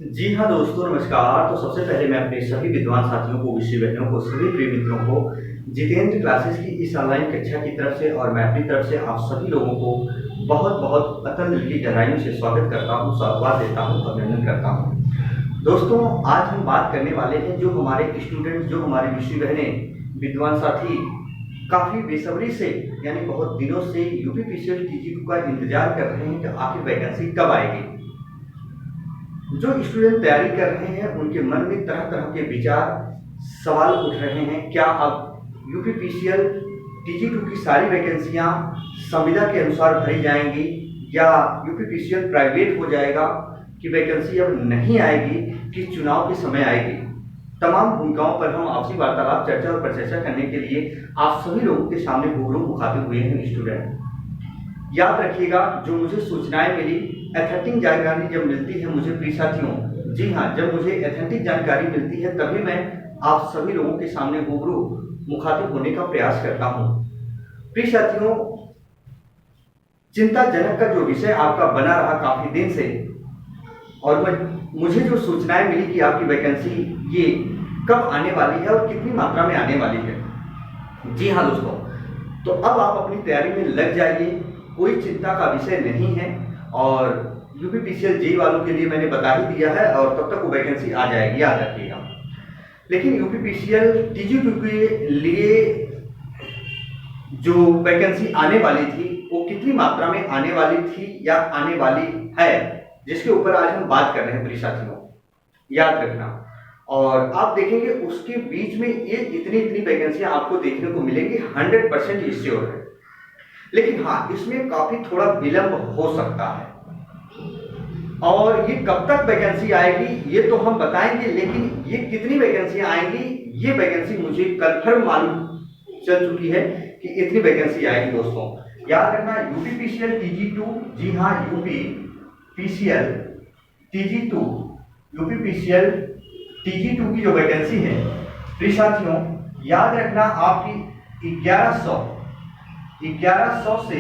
जी हाँ दोस्तों, नमस्कार। तो सबसे पहले मैं अपने सभी विद्वान साथियों को, विषय बहनों को, सभी प्रिय मित्रों को जितेंद्र क्लासेस की इस ऑनलाइन कक्षा की तरफ से और मैं अपनी तरफ से आप सभी लोगों को बहुत बहुत अतल दिल की गहराइयों से स्वागत करता हूँ, साधुवाद देता हूँ, अभिनंदन करता हूँ। दोस्तों, आज हम बात करने वाले हैं जो हमारे स्टूडेंट, जो हमारे विषय बहनें, विद्वान साथी काफ़ी बेसब्री से यानी बहुत दिनों से यूपीपीसीएल टीजी2 का इंतजार कर रहे हैं कि आखिर वैकेंसी कब आएगी। जो स्टूडेंट तैयारी कर रहे हैं उनके मन में तरह तरह के विचार, सवाल उठ रहे हैं। क्या अब यूपीपीसीएल टीजी2 की सारी वैकेंसियां संविदा के अनुसार भरी जाएंगी या यूपीपीसीएल प्राइवेट हो जाएगा, कि वैकेंसी अब नहीं आएगी, कि चुनाव के समय आएगी। तमाम भूमिकाओं पर हम आपसी वार्तालाप, चर्चा और परिचर्चा करने के लिए आप सभी लोगों के सामने रूबरू मुखातिब हुए हैं स्टूडेंट। याद रखिएगा, जो मुझे सूचनाएं मिली, एथेंटिक जानकारी जब मिलती है मुझे प्रिय साथियों, जी हाँ, जब मुझे एथेंटिक जानकारी मिलती है तभी मैं आप सभी लोगों के सामने रूबरू मुखातिब होने का प्रयास करता हूँ। प्रिय साथियों, चिंताजनक का जो विषय आपका बना रहा काफी दिन से, और मुझे जो सूचनाएं मिली कि आपकी वैकेंसी ये कब आने वाली है और कितनी मात्रा में आने वाली है। जी हाँ दोस्तों, तो अब आप अपनी तैयारी में लग जाइए, कोई चिंता का विषय नहीं है। और यूपीपीसीएल जेई वालों के लिए मैंने बता ही दिया है और तब तक वो वैकेंसी आ जाएगी, याद रखिएगा। लेकिन यूपीपीसीएल टीजी2 के लिए जो वैकेंसी आने वाली थी वो कितनी मात्रा में आने वाली थी या आने वाली है, जिसके ऊपर आज हम बात कर रहे हैं प्रिय साथियों, याद रखना। और आप देखेंगे उसके बीच में ये इतनी वैकेंसियां आपको देखने को मिलेंगी, 100% श्योर है। लेकिन हाँ, इसमें काफी थोड़ा विलंब हो सकता है और ये कब तक वैकेंसी आएगी ये तो हम बताएंगे, लेकिन ये कितनी वैकेंसियां आएंगी ये वैकेंसी मुझे कंफर्म मालूम चल चुकी है कि इतनी वैकेंसी आएगी। दोस्तों याद रखना, यूपीपीसीएल टीजी2, जी हाँ, यूपीपीसीएल टीजी2 की जो वैकेंसी है प्रिय साथियों, याद रखना आपकी 1100 से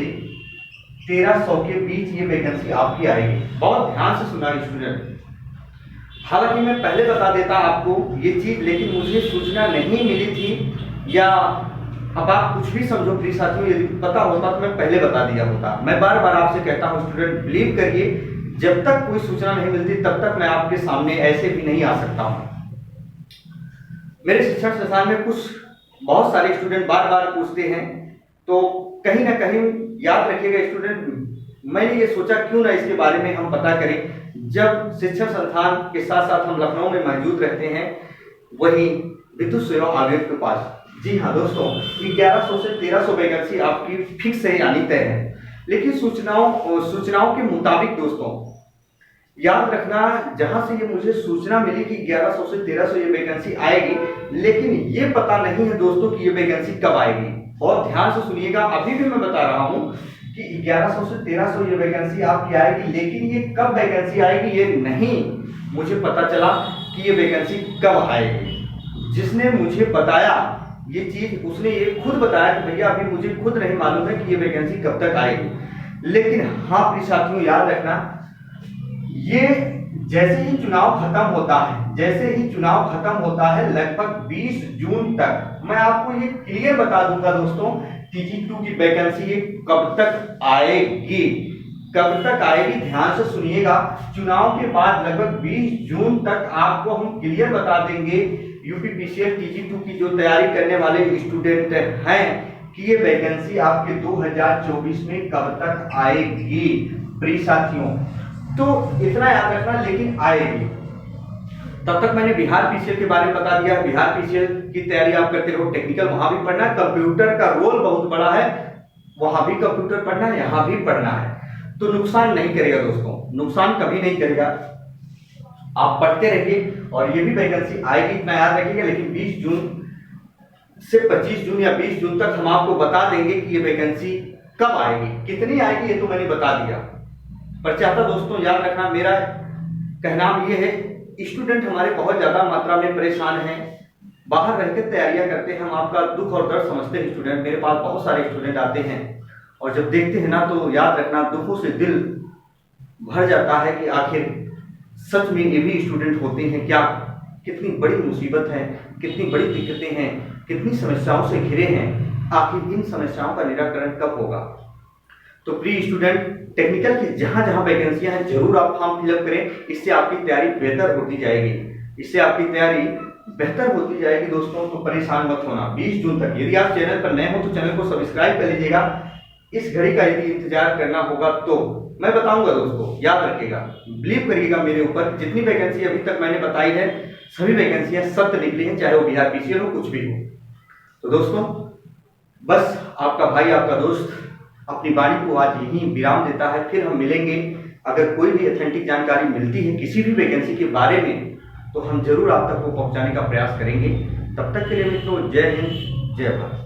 1300 के बीच ये वैकेंसी आपकी आएगी। बहुत ध्यान से सुना स्टूडेंट। हालांकि मैं पहले बता देता आपको ये चीज, लेकिन मुझे सूचना नहीं मिली थी, या अब आप कुछ भी समझो प्लीज साथियों, यदि पता होता तो मैं पहले बता दिया होता। मैं बार बार आपसे कहता हूँ स्टूडेंट, बिलीव करिए, जब तक कोई सूचना नहीं मिलती तब तक मैं आपके सामने ऐसे भी नहीं आ सकता हूँ। मेरे शिक्षण संस्थान में बहुत सारे स्टूडेंट बार बार पूछते हैं, तो कहीं ना कहीं याद रखिएगा स्टूडेंट, मैंने ये सोचा क्यों ना इसके बारे में हम पता करें। जब शिक्षण संस्थान के साथ साथ हम लखनऊ में मौजूद रहते हैं, वहीं विद्युत सेवा आयोग के पास, जी हाँ दोस्तों, 1100 से 1300 वैकेंसी आपकी फिक्स है यानी तय है। लेकिन सूचनाओं के मुताबिक दोस्तों याद रखना, जहां से ये मुझे सूचना मिली कि 1100 से 1300 ये वैकेंसी आएगी, लेकिन ये पता नहीं है दोस्तों कि ये वैकेंसी कब आएगी। बहुत ध्यान से सुनिएगा, अभी भी मैं बता रहा हूं कि 1100 से 1300 ये वैकेंसी आपकी आएगी, लेकिन ये कब वैकेंसी आएगी ये नहीं मुझे पता चला कि ये वैकेंसी कब आएगी। जिसने मुझे बताया ये चीज, उसने ये खुद बताया कि भैया अभी मुझे खुद नहीं मालूम है कि ये वैकेंसी कब तक आएगी। लेकिन हाँ प्रिय साथियों, याद रखना, ये जैसे ही चुनाव खत्म होता है लगभग 20 जून तक, मैं आपको ये क्लियर बता दूंगा दोस्तों, टीजी2 की वैकेंसी ये कब तक आएगी, ध्यान से सुनिएगा। चुनाव के बाद लगभग 20 जून तक आपको हम क्लियर बता देंगे, यूपीपीसीएल टीजी2 की जो तैयारी करने वाले स्टूडेंट हैं, कि ये वैकेंसी आपके 2024 में कब तक आएगी प्रिय साथियों। तो इतना याद रखना, लेकिन आएगी। तब तक मैंने बिहार पीसीएल के बारे में बता दिया। बिहार पीसीएल की तैयारी आप करते रहो, टेक्निकल वहां भी पढ़ना है, कंप्यूटर का रोल बहुत बड़ा है, वहां भी कंप्यूटर पढ़ना है, यहां भी पढ़ना है, तो नुकसान नहीं करेगा दोस्तों, नुकसान कभी नहीं करेगा। आप पढ़ते रहिए और ये भी वैकेंसी आएगी, इतना याद रखिएगा। लेकिन 20 जून से 25 जून या 20 जून तक हम आपको बता देंगे कि ये वैकेंसी कब आएगी, कितनी आएगी ये तो मैंने बता दिया। पर चाहता दोस्तों याद रखना, मेरा कहना ये है, स्टूडेंट हमारे बहुत ज्यादा मात्रा में परेशान हैं, बाहर रहकर तैयारियां करते हैं, हम आपका दुख और दर्द समझते हैं स्टूडेंट। मेरे पास बहुत सारे स्टूडेंट आते हैं और जब देखते हैं ना, तो याद रखना, दुखों से दिल भर जाता है कि आखिर सच में ये भी स्टूडेंट होते हैं क्या? कितनी बड़ी मुसीबत है, कितनी बड़ी दिक्कतें हैं, कितनी समस्याओं से घिरे हैं। आखिर इन समस्याओं का निराकरण कब होगा? तो प्रिय स्टूडेंट, टेक्निकल की जहां जहां वैकेंसियां हैं जरूर आप फॉर्म फिलअप करें। इससे आपकी तैयारी बेहतर होती जाएगी, इससे आपकी तैयारी बेहतर होती जाएगी दोस्तों। तो परेशान मत होना। 20 जून तक यदि आप चैनल पर नए हो तो चैनल को सब्सक्राइब कर लीजिएगा। इस घड़ी का यदि इंतजार करना होगा तो मैं बताऊंगा दोस्तों, याद रखिएगा, बिलीव करिएगा मेरे ऊपर। जितनी वैकेंसी अभी तक मैंने बताई है सभी वैकेंसियां सत्य निकली हैं, चाहे वो बिहार पीसीएल हो, कुछ भी हो। तो दोस्तों बस आपका भाई, आपका दोस्त अपनी वाणी को आज यहीं विराम देता है। फिर हम मिलेंगे। अगर कोई भी ऑथेंटिक जानकारी मिलती है किसी भी वैकेंसी के बारे में तो हम जरूर आप तक को पहुंचाने का प्रयास करेंगे। तब तक के लिए मित्रों, जय हिंद, जय भारत।